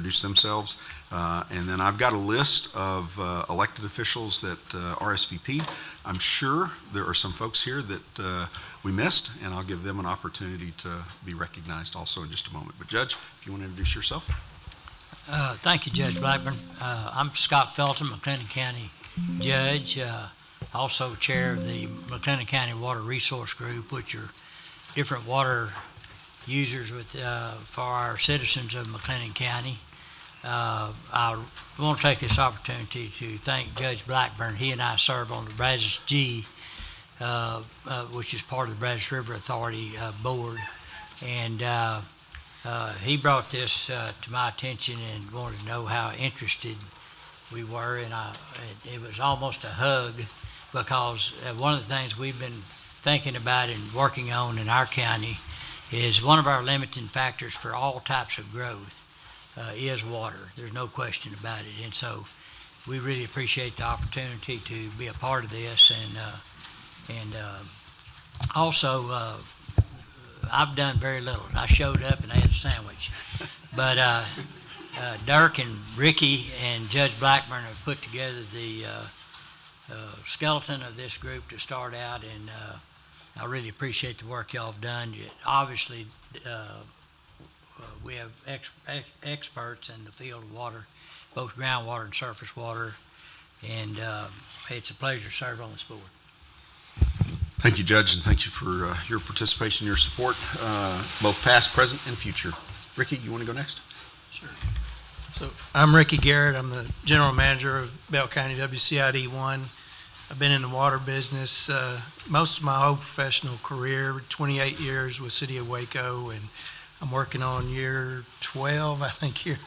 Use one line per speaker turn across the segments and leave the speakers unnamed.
introduce themselves. And then I've got a list of elected officials that RSVP'd. I'm sure there are some folks here that we missed, and I'll give them an opportunity to be recognized also in just a moment. But Judge, if you want to introduce yourself.
Thank you, Judge Blackburn. I'm Scott Felton, McLennan County Judge, also chair of the McLennan County Water Resource Group, which are different water users for our citizens of McLennan County. I want to take this opportunity to thank Judge Blackburn. He and I serve on the Brazos G, which is part of the Brazos River Authority board, and he brought this to my attention and wanted to know how interested we were, and it was almost a hug, because one of the things we've been thinking about and working on in our county is one of our limiting factors for all types of growth is water. There's no question about it, and so we really appreciate the opportunity to be a part of this, and also I've done very little. I showed up and ate a sandwich, but Dirk and Ricky and Judge Blackburn have put together the skeleton of this group to start out, and I really appreciate the work y'all have done. Obviously, we have experts in the field of water, both groundwater and surface water, and it's a pleasure to serve on this board.
Thank you, Judge, and thank you for your participation, your support, both past, present, and future. Ricky, you want to go next?
Sure. So I'm Ricky Garrett. I'm the general manager of Bell County WCID 1. I've been in the water business most of my whole professional career, 28 years with City of Waco, and I'm working on year 12, I think, here.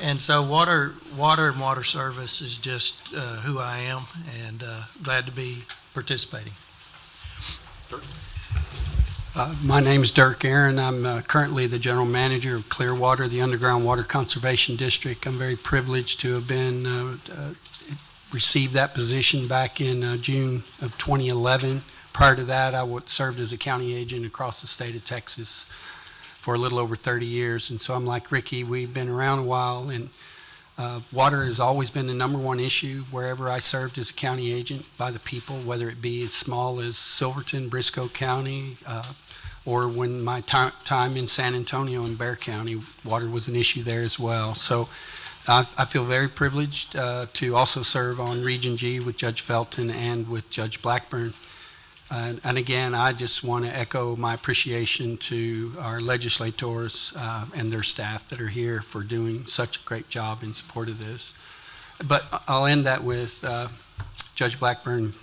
And so water and water service is just who I am, and glad to be participating.
My name is Dirk Aaron. I'm currently the general manager of Clearwater, the Underground Water Conservation District. I'm very privileged to have been received that position back in June of 2011. Prior to that, I served as a county agent across the state of Texas for a little over 30 years. And so I'm like Ricky, we've been around a while, and water has always been the number one issue wherever I served as a county agent by the people, whether it be as small as Silverton, Briscoe County, or when my time in San Antonio and Bexar County, water was an issue there as well. So I feel very privileged to also serve on Region G with Judge Felton and with Judge Blackburn. And again, I just want to echo my appreciation to our legislators and their staff that are here for doing such a great job in support of this. But I'll end that with Judge Blackburn.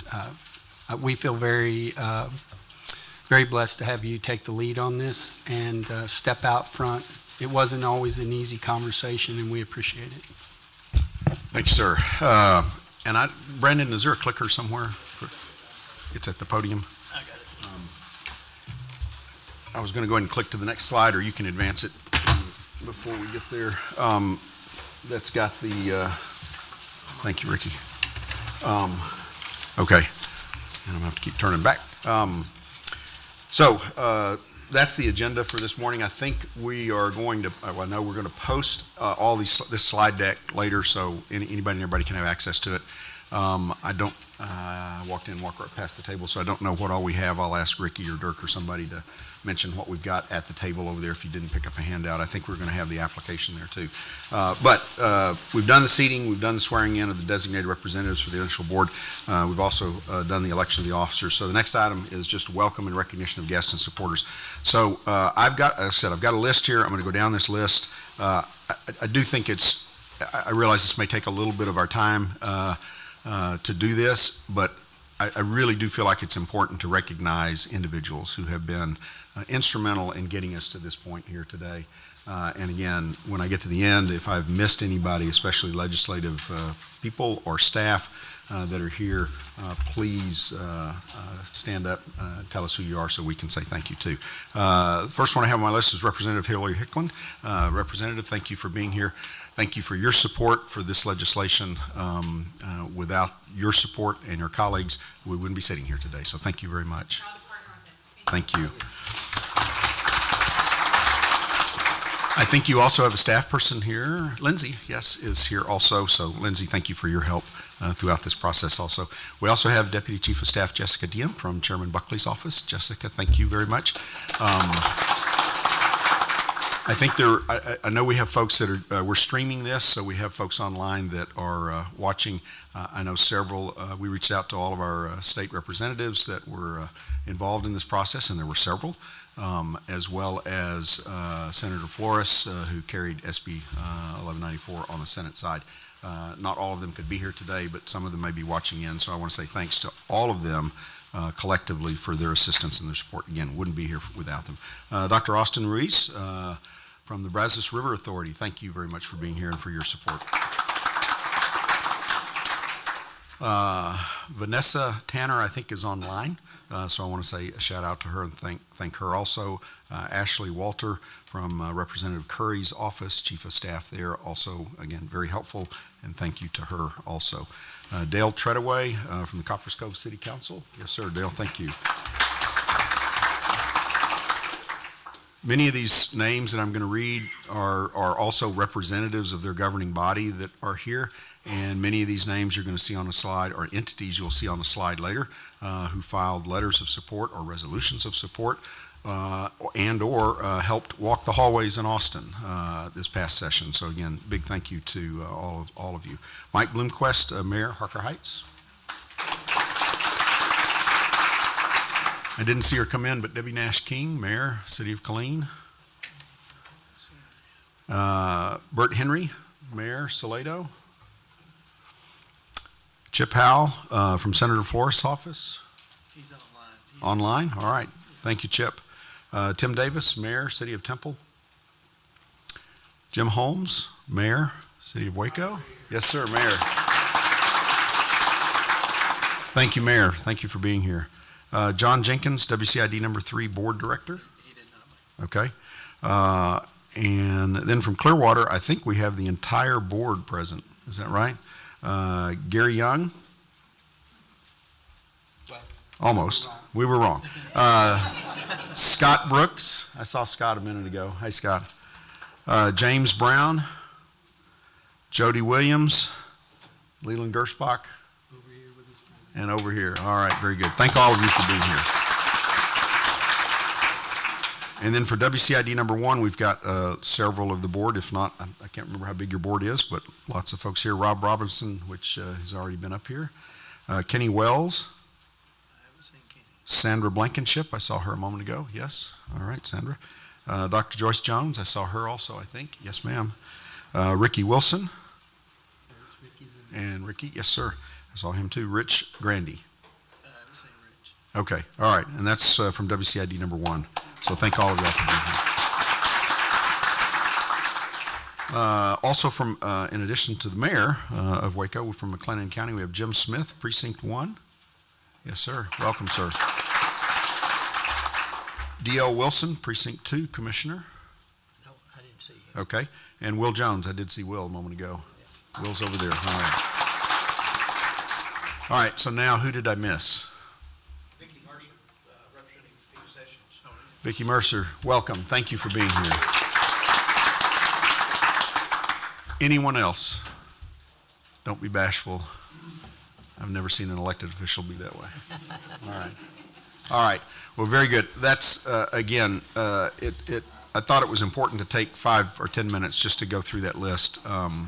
We feel very, very blessed to have you take the lead on this and step out front. It wasn't always an easy conversation, and we appreciate it.
Thank you, sir. And Brandon, is there a clicker somewhere? It's at the podium.
I got it.
I was going to go ahead and click to the next slide, or you can advance it before we get there. That's got the, thank you, Ricky. Okay, and I'm going to have to keep turning back. That's the agenda for this morning. I think we are going to, I know we're going to post all this slide deck later, so anybody and everybody can have access to it. I walked in, walked right past the table, so I don't know what all we have. I'll ask Ricky or Dirk or somebody to mention what we've got at the table over there if you didn't pick up a handout. I think we're going to have the application there too. But we've done the seating, we've done the swearing in of the designated representatives for the initial board. We've also done the election of the officers. So the next item is just welcome and recognition of guests and supporters. So I've got a list here. I'm going to go down this list. I do think I realize this may take a little bit of our time to do this, but I really do feel like it's important to recognize individuals who have been instrumental in getting us to this point here today. And again, when I get to the end, if I've missed anybody, especially legislative people or staff that are here, please stand up, tell us who you are so we can say thank you too. The first one I have on my list is Representative Hillary Hicklin. Representative, thank you for being here. Thank you for your support for this legislation. Without your support and your colleagues, we wouldn't be sitting here today. So thank you very much. Thank you. I think you also have a staff person here. Lindsay, yes, is here also. So Lindsay, thank you for your help throughout this process also. We also have Deputy Chief of Staff Jessica Diem from Chairman Buckley's office. Jessica, thank you very much. I think I know we have folks that are, we're streaming this, so we have folks online that are watching. I know several, we reached out to all of our state representatives that were involved in this process, and there were several, as well as Senator Flores, who carried SB 1194 on the Senate side. Not all of them could be here today, but some of them may be watching in, so I want to say thanks to all of them collectively for their assistance and their support. Again, wouldn't be here without them. Dr. Austin Ruiz from the Brazos River Authority, thank you very much for being here and for your support. Vanessa Tanner, I think, is online, so I want to say a shout out to her and thank her also. Ashley Walter from Representative Curry's office, Chief of Staff there, also, again, very helpful, and thank you to her also. Dale Treadaway from the Copperas Cove City Council. Yes, sir, Dale, thank you. Many of these names that I'm going to read are also representatives of their governing body that are here, and many of these names you're going to see on the slide, or entities you'll see on the slide later, who filed letters of support or resolutions of support, and or helped walk the hallways in Austin this past session. So again, big thank you to all of you. Mike Bloomquist, Mayor, Harker Heights. I didn't see her come in, but Debbie Nash King, Mayor, City of Killeen. Bert Henry, Mayor, Salado. Chip Howell from Senator Flores' office.
He's online.
Online? All right. Thank you, Chip. Tim Davis, Mayor, City of Temple. Jim Holmes, Mayor, City of Waco. Yes, sir, Mayor. Thank you, Mayor. Thank you for being here. John Jenkins, WCID number 3 Board Director.
He did not.
Okay. And then from Clearwater, I think we have the entire board present. Is that right? Gary Young? Almost. We were wrong. Scott Brooks. I saw Scott a minute ago. Hey, Scott. James Brown. Jody Williams. Leland Gerspach.
Over here with his friends.
And over here. All right, very good. Thank all of you for being here. And then for WCID number 1, we've got several of the board. If not, I can't remember how big your board is, but lots of folks here. Rob Robinson, which has already been up here. Kenny Wells.
I haven't seen Kenny.
Sandra Blankenship, I saw her a moment ago. Yes. All right, Sandra. Dr. Joyce Jones, I saw her also, I think. Yes, ma'am. Ricky Wilson.
Ricky's in.
And Ricky, yes, sir. I saw him too. Rich Grandy.
I haven't seen Rich.
Okay, all right, and that's from WCID number 1. So thank all of y'all for being here. Also from, in addition to the mayor of Waco, from McLennan County, we have Jim Smith, Precinct 1. Yes, sir. Welcome, sir. D.L. Wilson, Precinct 2, Commissioner.
No, I didn't see you.
Okay, and Will Jones. I did see Will a moment ago. Will's over there. All right. All right, so now who did I miss?
Vicki Mercer, representing Peter Sessions.
Vicki Mercer, welcome. Thank you for being here. Anyone else? Don't be bashful. I've never seen an elected official be that way. All right. All right. Well, very good. That's, again, I thought it was important to take 5 or 10 minutes just to go through that list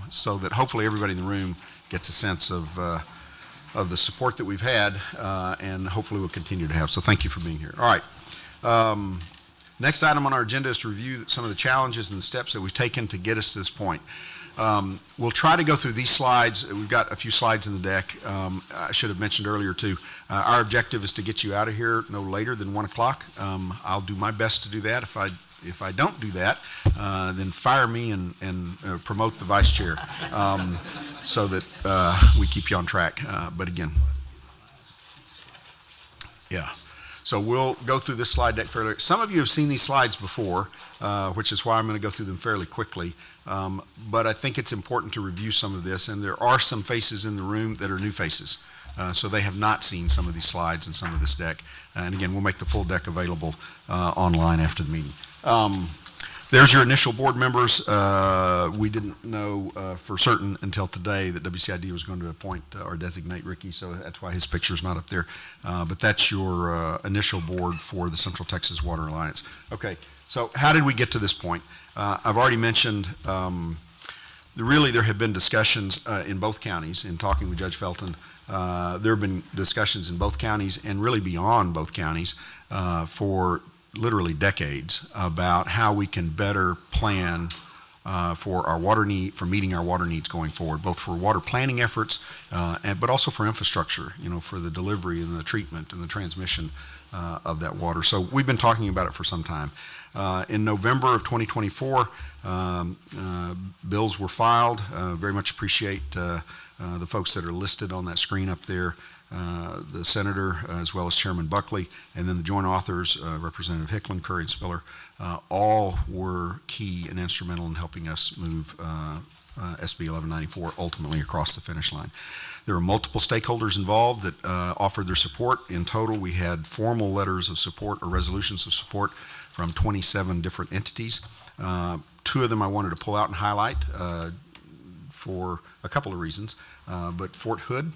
so that hopefully everybody in the room gets a sense of the support that we've had and hopefully we'll continue to have. So thank you for being here. All right. Next item on our agenda is to review some of the challenges and the steps that we've taken to get us to this point. We'll try to go through these slides. We've got a few slides in the deck. I should have mentioned earlier too, our objective is to get you out of here no later than 1 o'clock. I'll do my best to do that. If I don't do that, then fire me and promote the vice chair so that we keep you on track. But again, yeah. So we'll go through this slide deck fairly. Some of you have seen these slides before, which is why I'm going to go through them fairly quickly. But I think it's important to review some of this, and there are some faces in the room that are new faces. So they have not seen some of these slides and some of this deck. And again, we'll make the full deck available online after the meeting. There's your initial board members. We didn't know for certain until today that WCID was going to appoint or designate Ricky, so that's why his picture's not up there. But that's your initial board for the Central Texas Water Alliance. Okay, so how did we get to this point? I've already mentioned there have been discussions in both counties. In talking with Judge Felton, there have been discussions in both counties and really beyond both counties for literally decades about how we can better plan for our water need, for meeting our water needs going forward, both for water planning efforts, but also for infrastructure, for the delivery and the treatment and the transmission of that water. So we've been talking about it for some time. In November of 2024, bills were filed. Very much appreciate the folks that are listed on that screen up there. The senator, as well as Chairman Buckley, and then the joint authors, Representative Hicklin, Curry, and Spiller, all were key and instrumental in helping us move SB 1194 ultimately across the finish line. There were multiple stakeholders involved that offered their support. In total, we had formal letters of support or resolutions of support from 27 different entities. Two of them I wanted to pull out and highlight for a couple of reasons, but Fort Hood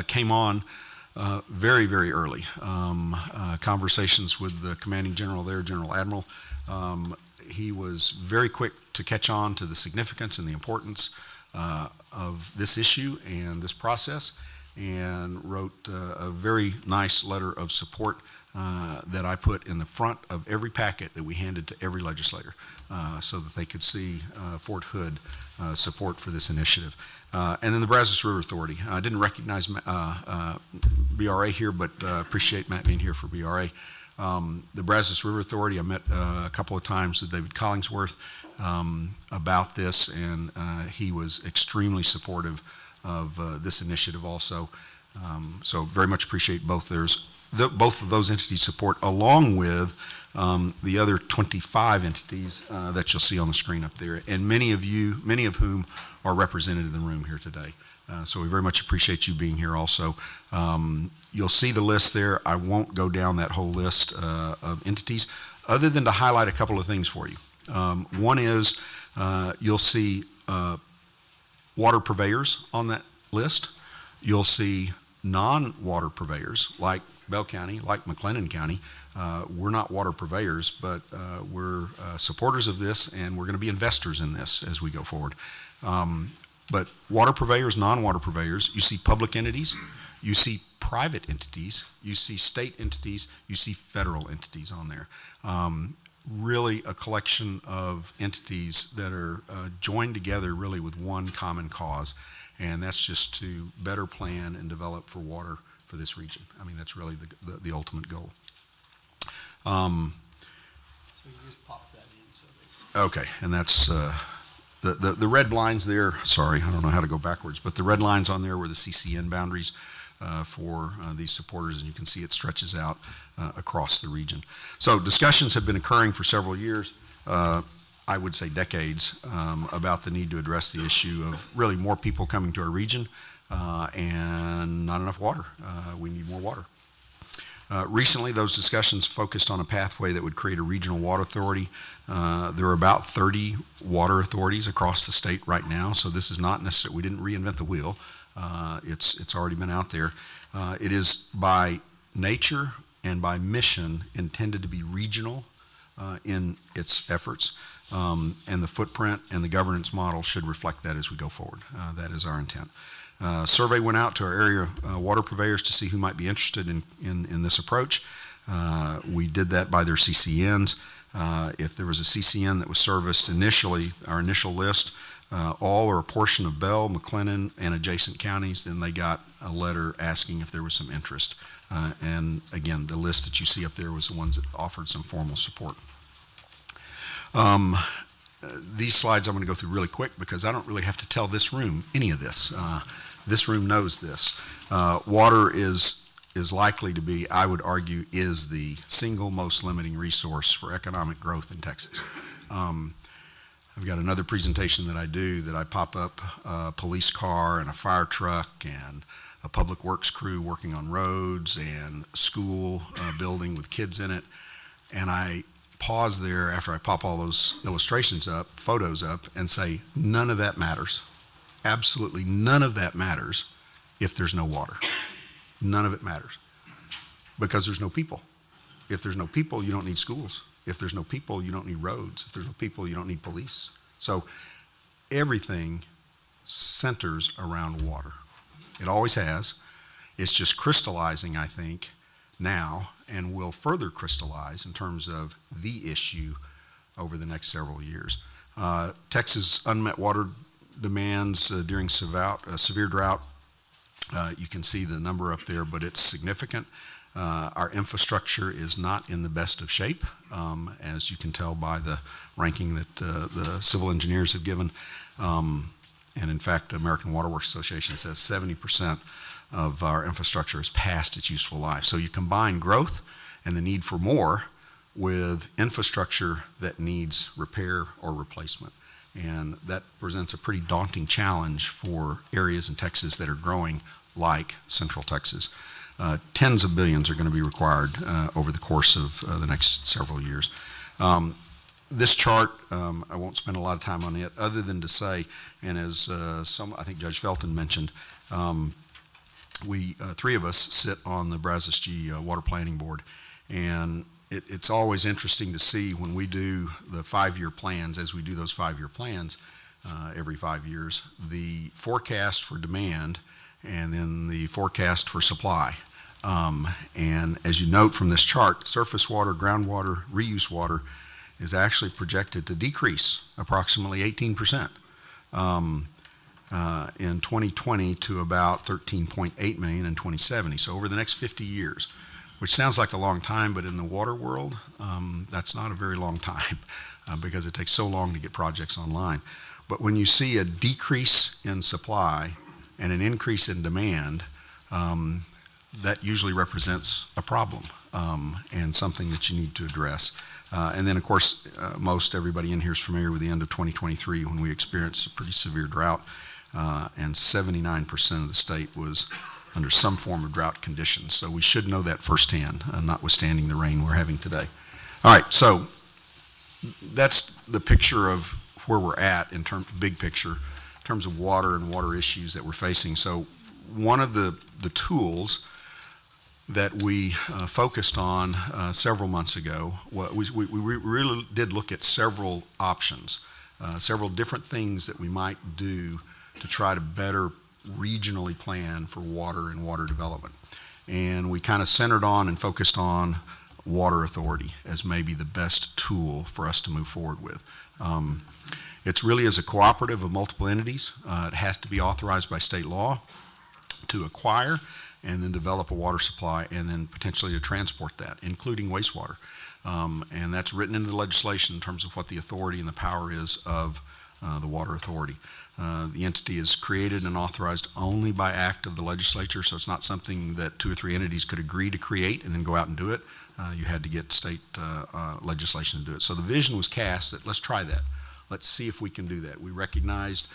came on very, very early. Conversations with the commanding general there, General Admiral. He was very quick to catch on to the significance and the importance of this issue and this process, and wrote a very nice letter of support that I put in the front of every packet that we handed to every legislator so that they could see Fort Hood support for this initiative. And then the Brazos River Authority. I didn't recognize BRA here, but appreciate Matt being here for BRA. The Brazos River Authority, I met a couple of times with David Collingsworth about this, and he was extremely supportive of this initiative also. So very much appreciate both of those entities' support, along with the other 25 entities that you'll see on the screen up there, and many of whom are represented in the room here today. So we very much appreciate you being here also. You'll see the list there. I won't go down that whole list of entities, other than to highlight a couple of things for you. One is you'll see water purveyors on that list. You'll see non-water purveyors like Bell County, like McLennan County. We're not water purveyors, but we're supporters of this, and we're going to be investors in this as we go forward. But water purveyors, non-water purveyors, you see public entities, you see private entities, you see state entities, you see federal entities on there. Really a collection of entities that are joined together really with one common cause, and that's just to better plan and develop for water for this region. I mean, that's really the ultimate goal.
So you just pop that in. So
Okay, and that's the red lines there. Sorry, I don't know how to go backwards, but the red lines on there were the CCN boundaries for these supporters, and you can see it stretches out across the region. So discussions have been occurring for several years, I would say decades, about the need to address the issue of really more people coming to our region and not enough water. We need more water. Recently, those discussions focused on a pathway that would create a regional water authority. There are about 30 water authorities across the state right now, so this is not necessarily, we didn't reinvent the wheel. It's already been out there. It is by nature and by mission intended to be regional in its efforts, and the footprint and the governance model should reflect that as we go forward. That is our intent. Survey went out to our area water purveyors to see who might be interested in this approach. We did that by their CCNs. If there was a CCN that was serviced initially, our initial list, all or a portion of Bell, McLennan, and adjacent counties, then they got a letter asking if there was some interest. And again, the list that you see up there was the ones that offered some formal support. These slides I'm going to go through really quick because I don't really have to tell this room any of this. This room knows this. Water is likely to be, I would argue, is the single most limiting resource for economic growth in Texas. I've got another presentation that I do that I pop up a police car and a fire truck and a public works crew working on roads and a school building with kids in it. And I pause there after I pop all those illustrations up, photos up, and say, none of that matters. Absolutely none of that matters if there's no water. None of it matters because there's no people. If there's no people, you don't need schools. If there's no people, you don't need roads. If there's no people, you don't need police. So everything centers around water. It always has. It's just crystallizing, I think, now, and will further crystallize in terms of the issue over the next several years. Texas' unmet water demands during severe drought, you can see the number up there, but it's significant. Our infrastructure is not in the best of shape, as you can tell by the ranking that the civil engineers have given. And in fact, the American Water Works Association says 70% of our infrastructure is past its useful life. So you combine growth and the need for more with infrastructure that needs repair or replacement. And that presents a pretty daunting challenge for areas in Texas that are growing like Central Texas. Tens of billions are going to be required over the course of the next several years. This chart, I won't spend a lot of time on it, other than to say, and as I think Judge Felton mentioned, we three of us sit on the Brazos G Water Planning Board, and it's always interesting to see when we do the 5-year plans, as we do those 5-year plans every 5 years, the forecast for demand and then the forecast for supply. And as you note from this chart, surface water, groundwater, reuse water is actually projected to decrease approximately 18% in 2020 to about 13.8 million in 2070. So over the next 50 years, which sounds like a long time, but in the water world, that's not a very long time because it takes so long to get projects online. But when you see a decrease in supply and an increase in demand, that usually represents a problem and something that you need to address. And then, of course, most everybody in here is familiar with the end of 2023 when we experienced a pretty severe drought, and 79% of the state was under some form of drought conditions. So we should know that firsthand, notwithstanding the rain we're having today. All right, so that's the picture of where we're at in terms, big picture, in terms of water and water issues that we're facing. So one of the tools that we focused on several months ago, we really did look at several options, several different things that we might do to try to better regionally plan for water and water development. And we kind of centered on and focused on water authority as maybe the best tool for us to move forward with. It's really as a cooperative of multiple entities. It has to be authorized by state law to acquire and then develop a water supply and then potentially to transport that, including wastewater. And that's written into the legislation in terms of what the authority and the power is of the water authority. The entity is created and authorized only by act of the legislature, so it's not something that 2 or 3 entities could agree to create and then go out and do it. You had to get state legislation to do it. So the vision was cast that let's try that. Let's see if we can do that. We recognized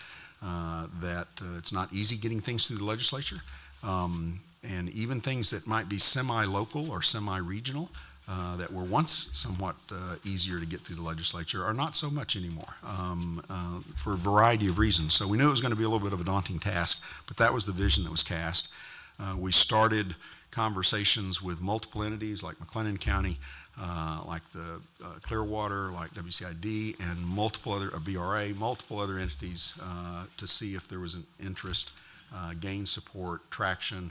that it's not easy getting things through the legislature. And even things that might be semi-local or semi-regional that were once somewhat easier to get through the legislature are not so much anymore for a variety of reasons. So we knew it was going to be a little bit of a daunting task, but that was the vision that was cast. We started conversations with multiple entities like McLennan County, like the Clearwater, like WCID, and multiple other, BRA, multiple other entities to see if there was an interest, gain support, traction,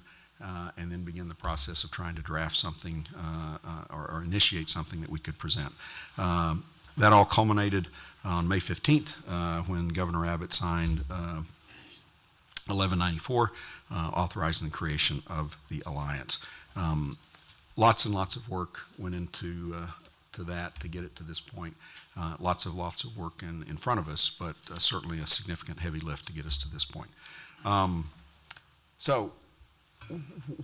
and then begin the process of trying to draft something or initiate something that we could present. That all culminated on May 15th when Governor Abbott signed 1194, authorizing the creation of the alliance. Lots and lots of work went into to that to get it to this point. Lots of work in front of us, but certainly a significant heavy lift to get us to this point. So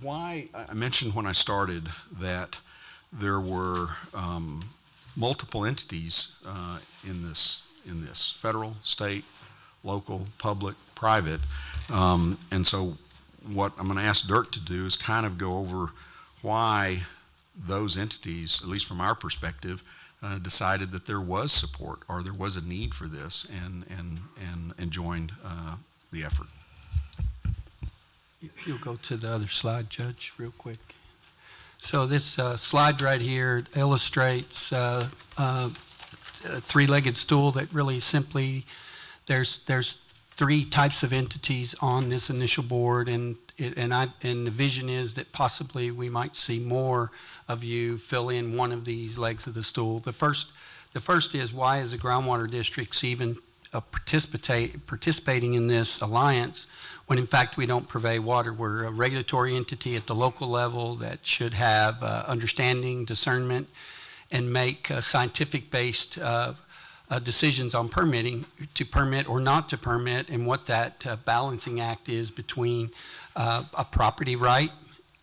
why, I mentioned when I started that there were multiple entities in this, federal, state, local, public, private. And so what I'm going to ask Dirk to do is kind of go over why those entities, at least from our perspective, decided that there was support or there was a need for this and joined the effort.
If you'll go to the other slide, Judge, real quick. So this slide right here illustrates a three-legged stool that really simply, there's three types of entities on this initial board, and the vision is that possibly we might see more of you fill in one of these legs of the stool. The first is, why is the groundwater districts even participating in this alliance when in fact we don't purvey water? We're a regulatory entity at the local level that should have understanding, discernment, and make scientific-based decisions on permitting, to permit or not to permit, and what that balancing act is between a property right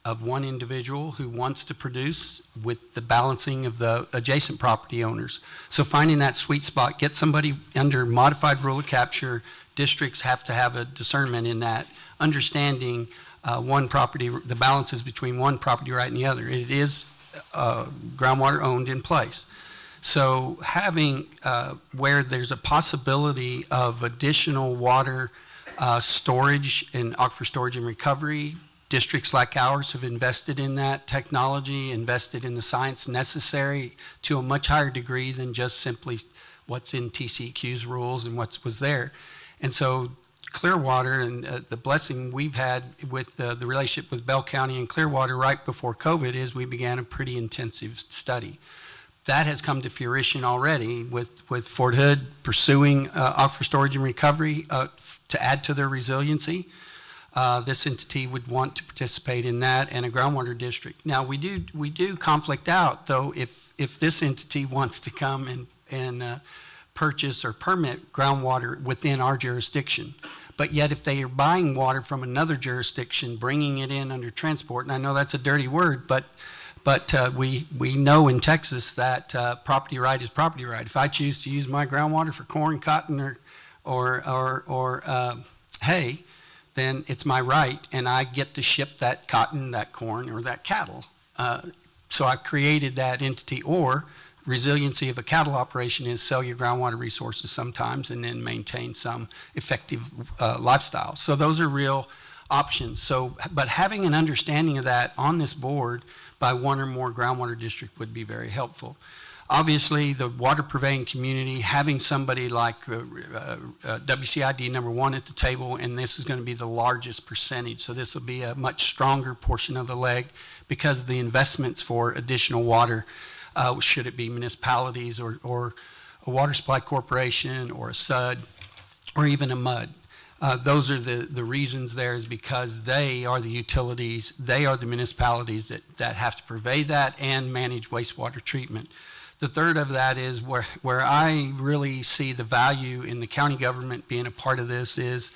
of one individual who wants to produce with the balancing of the adjacent property owners. So finding that sweet spot, get somebody under modified rule of capture. Districts have to have a discernment in that, understanding one property, the balances between one property right and the other. It is groundwater owned in place. So having where there's a possibility of additional water storage and aquifer storage and recovery, districts like ours have invested in that technology, invested in the science necessary to a much higher degree than just simply what's in TCEQ's rules and what was there. And so Clearwater, and the blessing we've had with the relationship with Bell County and Clearwater right before COVID is we began a pretty intensive study. That has come to fruition already with Fort Hood pursuing aquifer storage and recovery to add to their resiliency. This entity would want to participate in that, and a groundwater district. Now, we do conflict out, though, if this entity wants to come and purchase or permit groundwater within our jurisdiction. But yet, if they are buying water from another jurisdiction, bringing it in under transport, and I know that's a dirty word, but we know in Texas that property right is property right. If I choose to use my groundwater for corn, cotton, or hay, then it's my right, and I get to ship that cotton, that corn, or that cattle. So I've created that entity. Or resiliency of a cattle operation is sell your groundwater resources sometimes and then maintain some effective lifestyle. So those are real options. So, but having an understanding of that on this board by one or more groundwater district would be very helpful. Obviously, the water purveying community, having somebody like WCID #1 at the table, and this is going to be the largest percentage, so this will be a much stronger portion of the leg because of the investments for additional water, should it be municipalities or a water supply corporation or a SUD or even a MUD. Those are the reasons there, is because they are the utilities, they are the municipalities that have to purvey that and manage wastewater treatment. The third of that is where I really see the value in the county government being a part of this is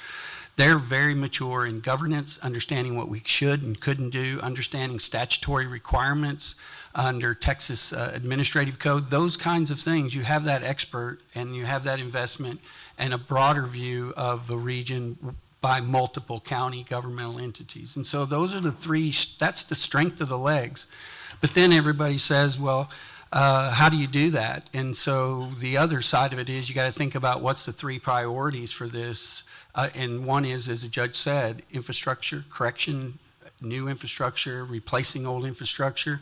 they're very mature in governance, understanding what we should and couldn't do, understanding statutory requirements under Texas Administrative Code, those kinds of things. You have that expert and you have that investment and a broader view of the region by multiple county governmental entities. And so those are the three, that's the strength of the legs. But then everybody says, well, how do you do that? And so the other side of it is you got to think about what's the three priorities for this. And one is, as the judge said, infrastructure, correction, new infrastructure, replacing old infrastructure.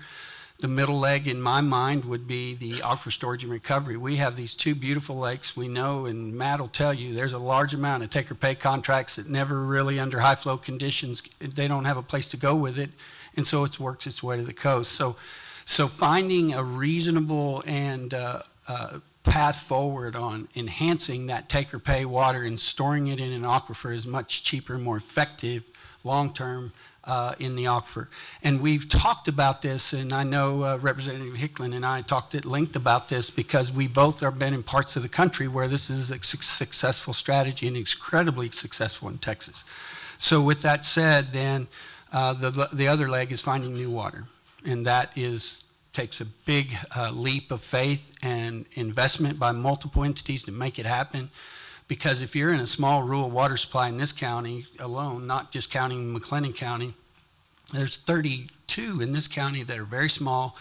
The middle leg in my mind would be the aquifer storage and recovery. We have these two beautiful lakes. We know, and Matt will tell you, there's a large amount of take-or-pay contracts that never really, under high flow conditions, they don't have a place to go with it. And so it works its way to the coast. So finding a reasonable and path forward on enhancing that take-or-pay water and storing it in an aquifer is much cheaper and more effective long-term in the aquifer. And we've talked about this, and I know Representative Hicklin and I talked at length about this because we both have been in parts of the country where this is a successful strategy and incredibly successful in Texas. So with that said, then the other leg is finding new water. And that takes a big leap of faith and investment by multiple entities to make it happen. Because if you're in a small rural water supply in this county alone, not just counting McLennan County, there's 32 in this county that are very small,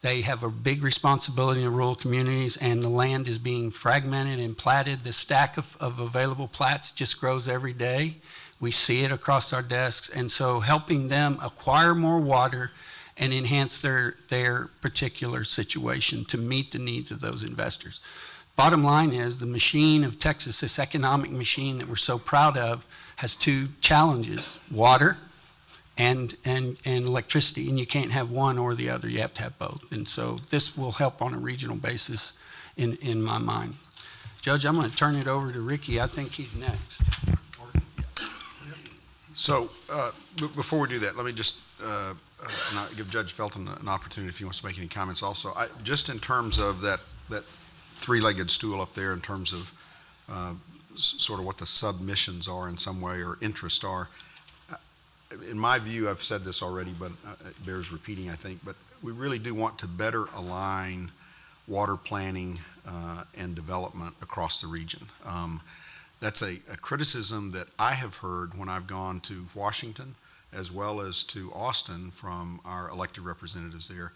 They have a big responsibility in rural communities, and the land is being fragmented and platted. The stack of available plats just grows every day. We see it across our desks, and so helping them acquire more water and enhance their particular situation to meet the needs of those investors. Bottom line is, the machine of Texas, this economic machine that we're so proud of, has two challenges: water and electricity, and you can't have one or the other. You have to have both. And so this will help on a regional basis in my mind. Judge, I'm going to turn it over to Ricky. I think he's next.
So, before we do that, let me just give Judge Felton an opportunity if he wants to make any comments also. Just in terms of that three-legged stool up there, in terms of sort of what the submissions are in some way, or interests are, in my view, I've said this already, but it bears repeating, I think, but we really do want to better align water planning and development across the region. That's a criticism that I have heard when I've gone to Washington as well as to Austin from our elected representatives there,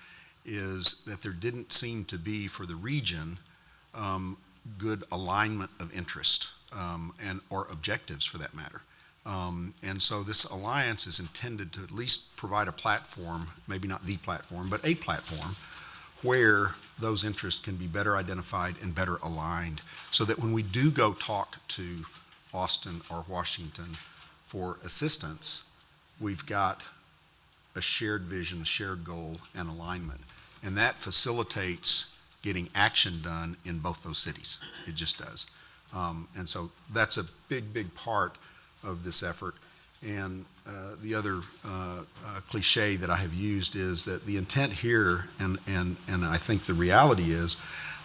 is that there didn't seem to be for the region good alignment of interest or objectives for that matter. And so this alliance is intended to at least provide a platform, maybe not the platform, but a platform where those interests can be better identified and better aligned, so that when we do go talk to Austin or Washington for assistance, we've got a shared vision, a shared goal, and alignment. And that facilitates getting action done in both those cities. It just does. And so that's a big, big part of this effort. And the other cliche that I have used is that the intent here, and I think the reality is,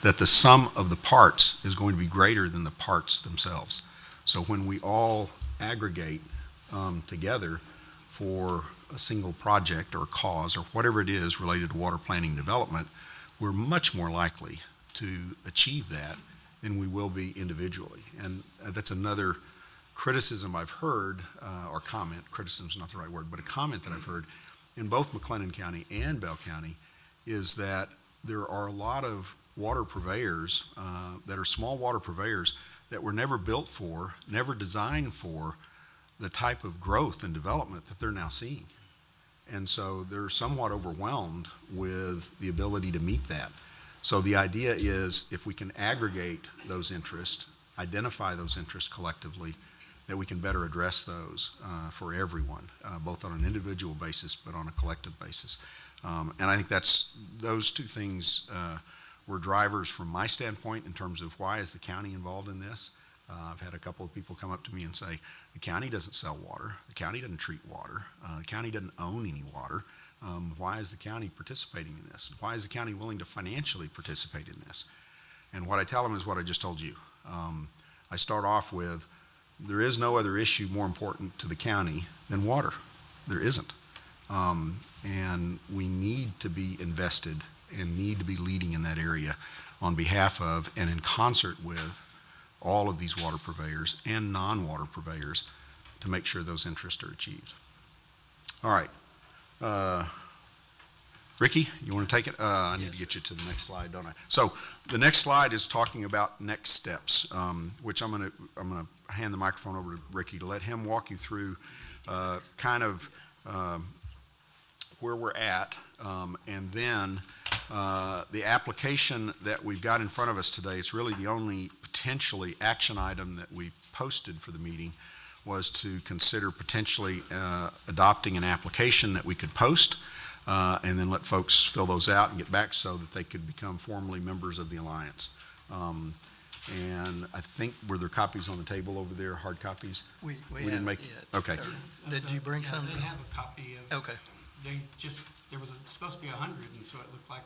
that the sum of the parts is going to be greater than the parts themselves. So when we all aggregate together for a single project or cause or whatever it is related to water planning and development, we're much more likely to achieve that than we will be individually. And that's another criticism I've heard, or comment, criticism is not the right word, but a comment that I've heard in both McLennan County and Bell County, is that there are a lot of water purveyors that are small water purveyors that were never built for, never designed for the type of growth and development that they're now seeing. And so they're somewhat overwhelmed with the ability to meet that. So the idea is, if we can aggregate those interests, identify those interests collectively, that we can better address those for everyone, both on an individual basis but on a collective basis. And I think those two things were drivers from my standpoint in terms of why is the county involved in this. I've had a couple of people come up to me and say, the county doesn't sell water, the county doesn't treat water, the county doesn't own any water. Why is the county participating in this? Why is the county willing to financially participate in this? And what I tell them is what I just told you. I start off with, there is no other issue more important to the county than water. There isn't. And we need to be invested and need to be leading in that area on behalf of and in concert with all of these water purveyors and non-water purveyors to make sure those interests are achieved. All right. Ricky, you want to take it? I need to get you to the next slide, don't I? So the next slide is talking about next steps, which I'm going to hand the microphone over to Ricky to let him walk you through kind of where we're at, and then the application that we've got in front of us today. It's really the only potentially action item that we posted for the meeting, was to consider potentially adopting an application that we could post and then let folks fill those out and get back so that they could become formally members of the Alliance. And I think, were there copies on the table over there, hard copies?
We
didn't
haven't
make-
yet.
Okay.
Did you bring some?
They have a copy of.
Okay.
There was supposed to be 100, and so it looked like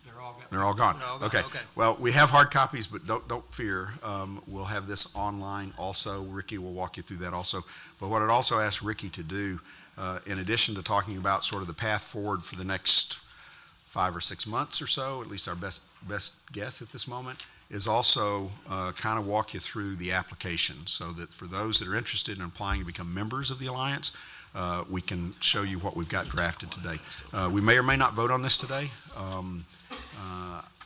they're all got.
They're all gone.
They're all gone,
Okay.
okay.
Well, we have hard copies, but don't fear. We'll have this online also. Ricky will walk you through that also. But what I'd also ask Ricky to do, in addition to talking about sort of the path forward for the next 5 or 6 months or so, at least our best guess at this moment, is also kind of walk you through the application so that for those that are interested in applying to become members of the Alliance, we can show you what we've got drafted today. We may or may not vote on this today.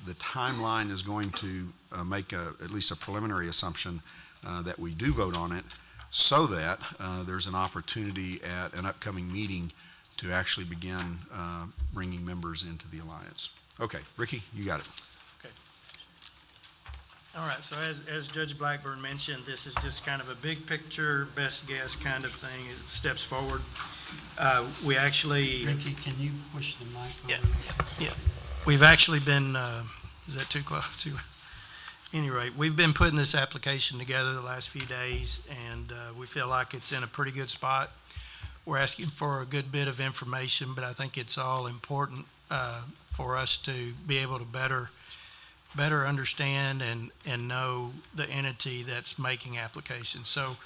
The timeline is going to make at least a preliminary assumption that we do vote on it so that there's an opportunity at an upcoming meeting to actually begin bringing members into the Alliance. Okay, Ricky, you got it.
All right, so as Judge Blackburn mentioned, this is just kind of a big picture, best guess kind of thing, steps forward. We actually,
Ricky, can you push the mic
Yeah,
over?
yeah. We've actually been, is that too close? Any rate, we've been putting this application together the last few days, and we feel like it's in a pretty good spot. We're asking for a good bit of information, but I think it's all important for us to be able to better understand and know the entity that's making applications. So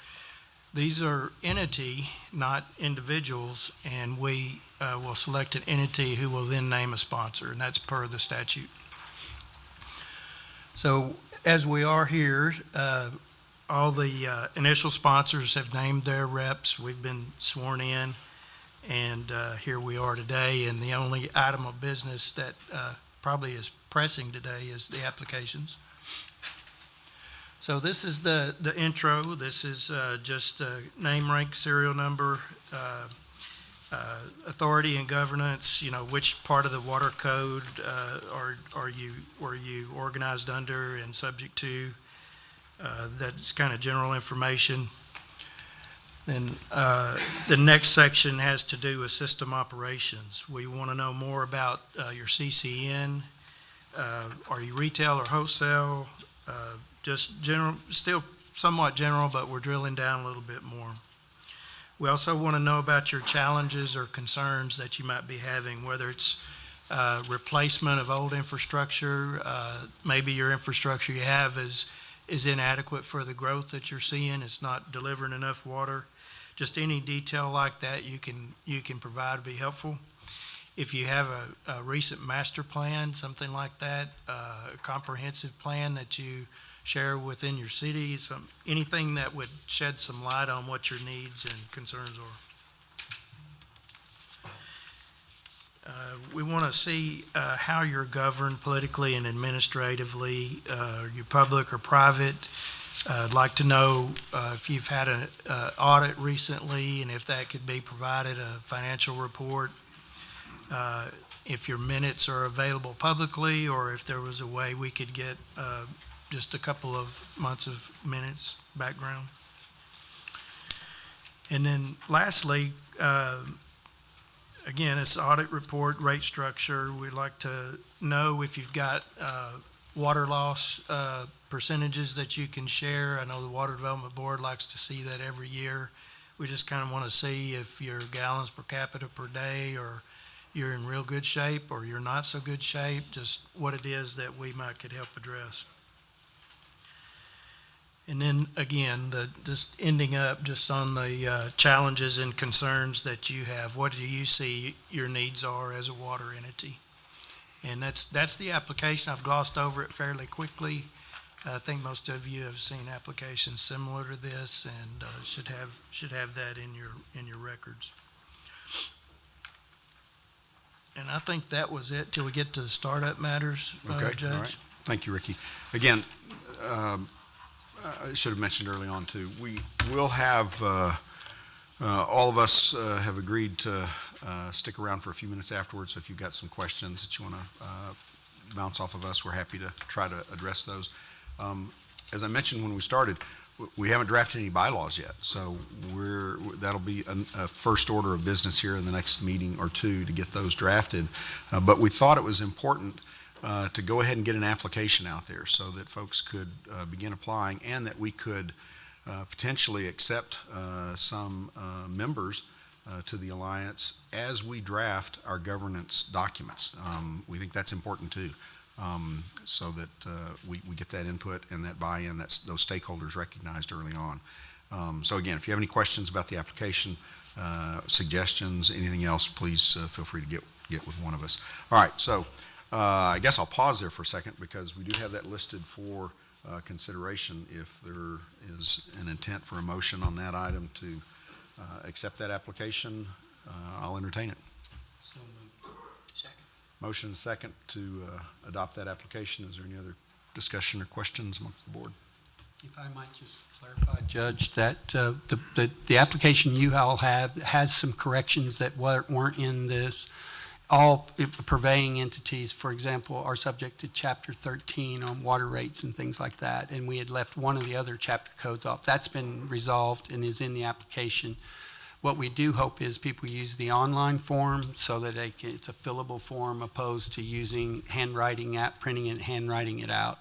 these are entity, not individuals, and we will select an entity who will then name a sponsor, and that's per the statute. So as we are here, all the initial sponsors have named their reps. We've been sworn in, and here we are today. And the only item of business that probably is pressing today is the applications. So this is the intro. This is just name, rank, serial number, authority and governance, which part of the water code were you organized under and subject to. That's kind of general information. Then the next section has to do with system operations. We want to know more about your CCN. Are you retail or wholesale? Just general, still somewhat general, but we're drilling down a little bit more. We also want to know about your challenges or concerns that you might be having, whether it's replacement of old infrastructure. Maybe your infrastructure you have is inadequate for the growth that you're seeing. It's not delivering enough water. Just any detail like that you can provide would be helpful. If you have a recent master plan, something like that, a comprehensive plan that you share within your city, anything that would shed some light on what your needs and concerns are. We want to see how you're governed politically and administratively. Are you public or private? I'd like to know if you've had an audit recently and if that could be provided, a financial report. If your minutes are available publicly, or if there was a way we could get just a couple of months of minutes background. And then lastly, again, it's audit report, rate structure. We'd like to know if you've got water loss percentages that you can share. I know the Water Development Board likes to see that every year. We just kind of want to see if your gallons per capita per day, or you're in real good shape or you're not so good shape, just what it is that we could help address. And then again, just ending up just on the challenges and concerns that you have. What do you see your needs are as a water entity? And that's the application. I've glossed over it fairly quickly. I think most of you have seen applications similar to this, and should have that in your records. And I think that was it till we get to the startup matters,
Okay,
Judge.
all right. Thank you, Ricky. Again, I should have mentioned early on too, we will have, all of us have agreed to stick around for a few minutes afterwards. So if you've got some questions that you want to bounce off of us, we're happy to try to address those. As I mentioned when we started, we haven't drafted any bylaws yet, so that'll be a first order of business here in the next meeting or two to get those drafted. But we thought it was important to go ahead and get an application out there so that folks could begin applying, and that we could potentially accept some members to the Alliance as we draft our governance documents. We think that's important too. So that we get that input and that buy-in, those stakeholders recognized early on. So again, if you have any questions about the application, suggestions, anything else, please feel free to get with one of us. All right, so I guess I'll pause there for a second because we do have that listed for consideration. If there is an intent for a motion on that item to accept that application, I'll entertain it.
So moved.
Second.
Motion and second to adopt that application. Is there any other discussion or questions amongst the board?
If I might just clarify, Judge, that the application you all have has some corrections that weren't in this. All purveying entities, for example, are subject to Chapter 13 on water rates and things like that, and we had left one of the other chapter codes off. That's been resolved and is in the application. What we do hope is people use the online form so that it's a fillable form opposed to using handwriting printing and handwriting it out.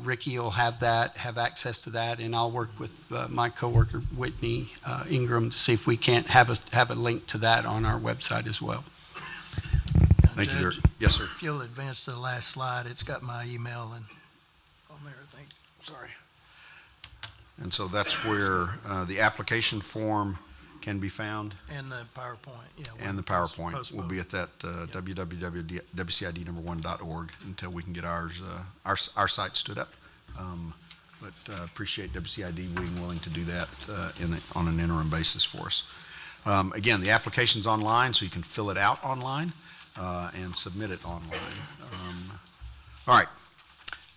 Ricky will have access to that, and I'll work with my coworker Whitney Ingram to see if we can't have a link to that on our website as well.
Thank you, Dirk.
Judge,
Yes, sir.
if you'll advance to the last slide, it's got my email and on there, I think. Sorry.
And so that's where the application form can be found,
And the PowerPoint, yeah.
and the
post
PowerPoint will be at that www.wcid-1.org until we can get our site stood up. But appreciate WCID being willing to do that on an interim basis for us. Again, the application's online, so you can fill it out online and submit it online. All right.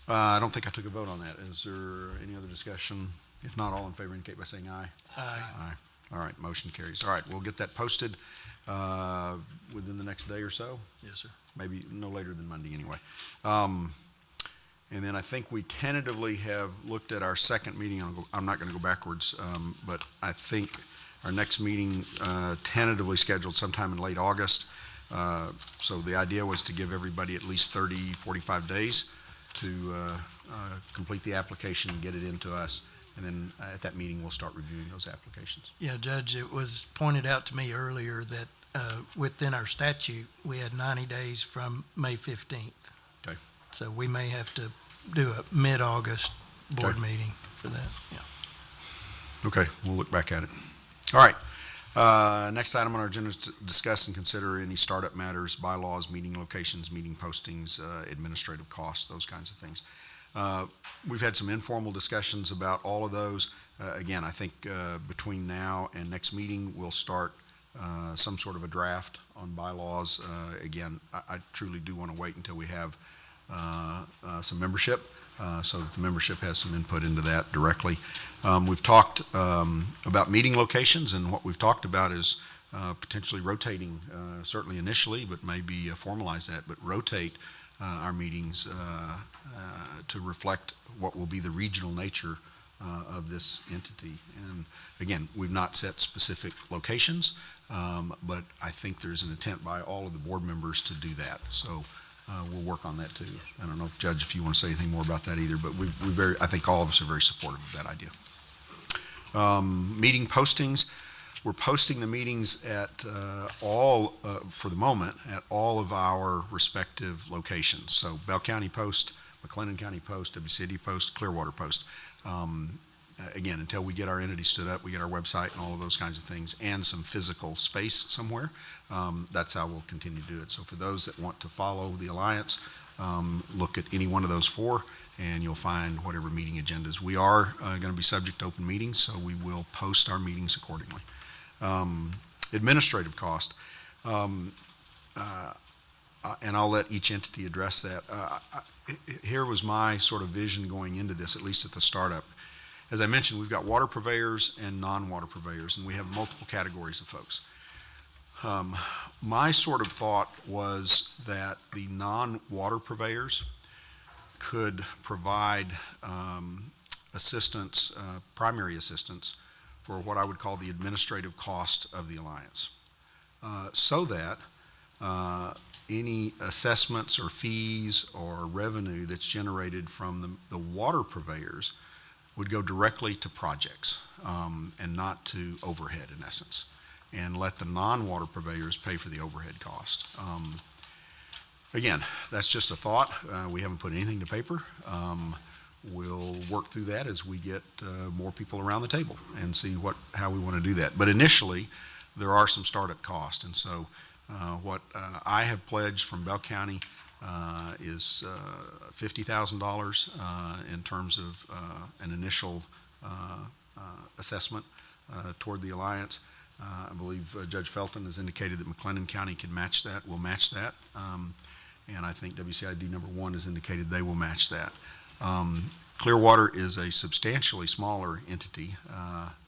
I don't think I took a vote on that. Is there any other discussion? If not, all in favor indicate by saying aye.
Aye.
Aye. All right, motion carries. All right, we'll get that posted within the next day or so,
Yes, sir.
maybe no later than Monday anyway. And then I think we tentatively have looked at our second meeting. I'm not going to go backwards, but I think our next meeting tentatively scheduled sometime in late August. So the idea was to give everybody at least 30, 45 days to complete the application and get it into us. And then at that meeting, we'll start reviewing those applications.
Yeah, Judge, it was pointed out to me earlier that within our statute, we had 90 days from May 15th.
Okay.
So we may have to do a mid-August board
Okay.
meeting for that, yeah.
Okay, we'll look back at it. All right. Next item on our agenda is to discuss and consider any startup matters, bylaws, meeting locations, meeting postings, administrative costs, those kinds of things. We've had some informal discussions about all of those. Again, I think between now and next meeting, we'll start some sort of a draft on bylaws. Again, I truly do want to wait until we have some membership so that the membership has some input into that directly. We've talked about meeting locations, and what we've talked about is potentially rotating, certainly initially, but maybe formalize that, but rotate our meetings to reflect what will be the regional nature of this entity. And again, we've not set specific locations, but I think there's an intent by all of the board members to do that. So we'll work on that too. I don't know, Judge, if you want to say anything more about that either, but I think all of us are very supportive of that idea. Meeting postings. We're posting the meetings at for the moment, at all of our respective locations. So Bell County Post, McLennan County Post, WCID Post, Clearwater Post. Again, until we get our entity stood up, we get our website and all of those kinds of things, and some physical space somewhere, that's how we'll continue to do it. So for those that want to follow the Alliance, look at any one of those four, and you'll find whatever meeting agendas. We are going to be subject to open meetings, so we will post our meetings accordingly. Administrative cost, and I'll let each entity address that. Here was my sort of vision going into this, at least at the startup. As I mentioned, we've got water purveyors and non-water purveyors, and we have multiple categories of folks. My sort of thought was that the non-water purveyors could provide assistance, primary assistance, for what I would call the administrative cost of the Alliance, so that any assessments or fees or revenue that's generated from the water purveyors would go directly to projects and not to overhead, in essence, and let the non-water purveyors pay for the overhead cost. Again, that's just a thought. We haven't put anything to paper. We'll work through that as we get more people around the table and see how we want to do that. But initially, there are some startup costs, and so what I have pledged from Bell County is $50,000 in terms of an initial assessment toward the Alliance. I believe Judge Felton has indicated that McLennan County can match that, will match that. And I think WCID number 1 has indicated they will match that. Clearwater is a substantially smaller entity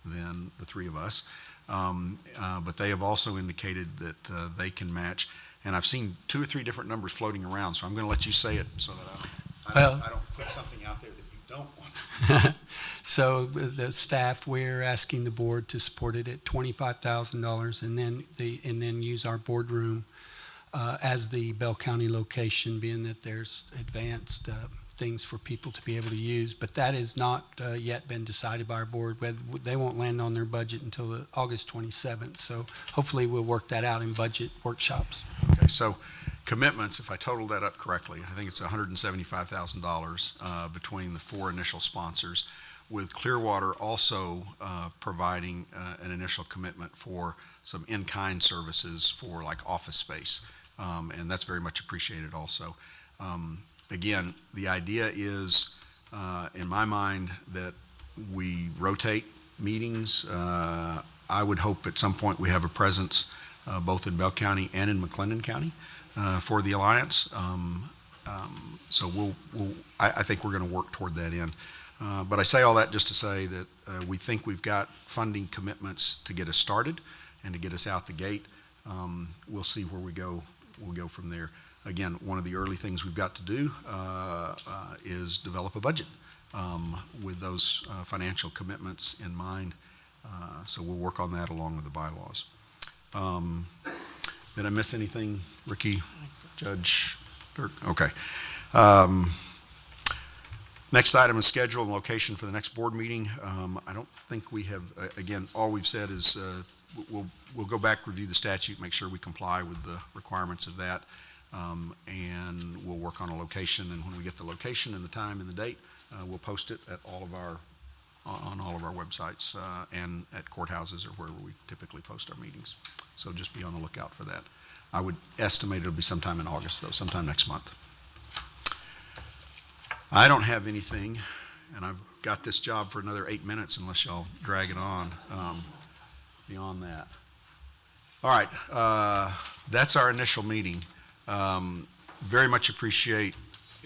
than the three of us, but they have also indicated that they can match. And I've seen 2 or 3 different numbers floating around, so I'm going to let you say it so that I don't put something out there that you don't want.
So the staff, we're asking the board to support it at $25,000 and then use our boardroom as the Bell County location, being that there's advanced things for people to be able to use. But that has not yet been decided by our board. They won't land on their budget until August 27th. So hopefully we'll work that out in budget workshops.
Okay, so commitments, if I totaled that up correctly, I think it's $175,000 between the 4 initial sponsors, with Clearwater also providing an initial commitment for some in-kind services for like office space. And that's very much appreciated also. Again, the idea is, in my mind, that we rotate meetings. I would hope at some point we have a presence both in Bell County and in McLennan County for the Alliance. So I think we're going to work toward that end. But I say all that just to say that we think we've got funding commitments to get us started and to get us out the gate. We'll see where we go. We'll go from there. Again, one of the early things we've got to do is develop a budget with those financial commitments in mind. So we'll work on that along with the bylaws. Did I miss anything, Ricky, Judge Dirk? Okay. Next item is schedule and location for the next board meeting. I don't think we have, again, all we've said is we'll go back, review the statute, make sure we comply with the requirements of that, and we'll work on a location. And when we get the location and the time and the date, we'll post it at on all of our websites and at courthouses or wherever we typically post our meetings. So just be on the lookout for that. I would estimate it'll be sometime in August, though, sometime next month. I don't have anything, and I've got this job for another 8 minutes unless y'all drag it on beyond that. All right, that's our initial meeting. Very much appreciate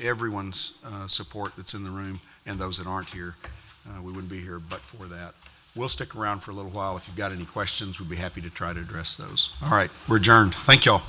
everyone's support that's in the room and those that aren't here. We wouldn't be here but for that. We'll stick around for a little while. If you've got any questions, we'd be happy to try to address those. All right, we're adjourned. Thank y'all.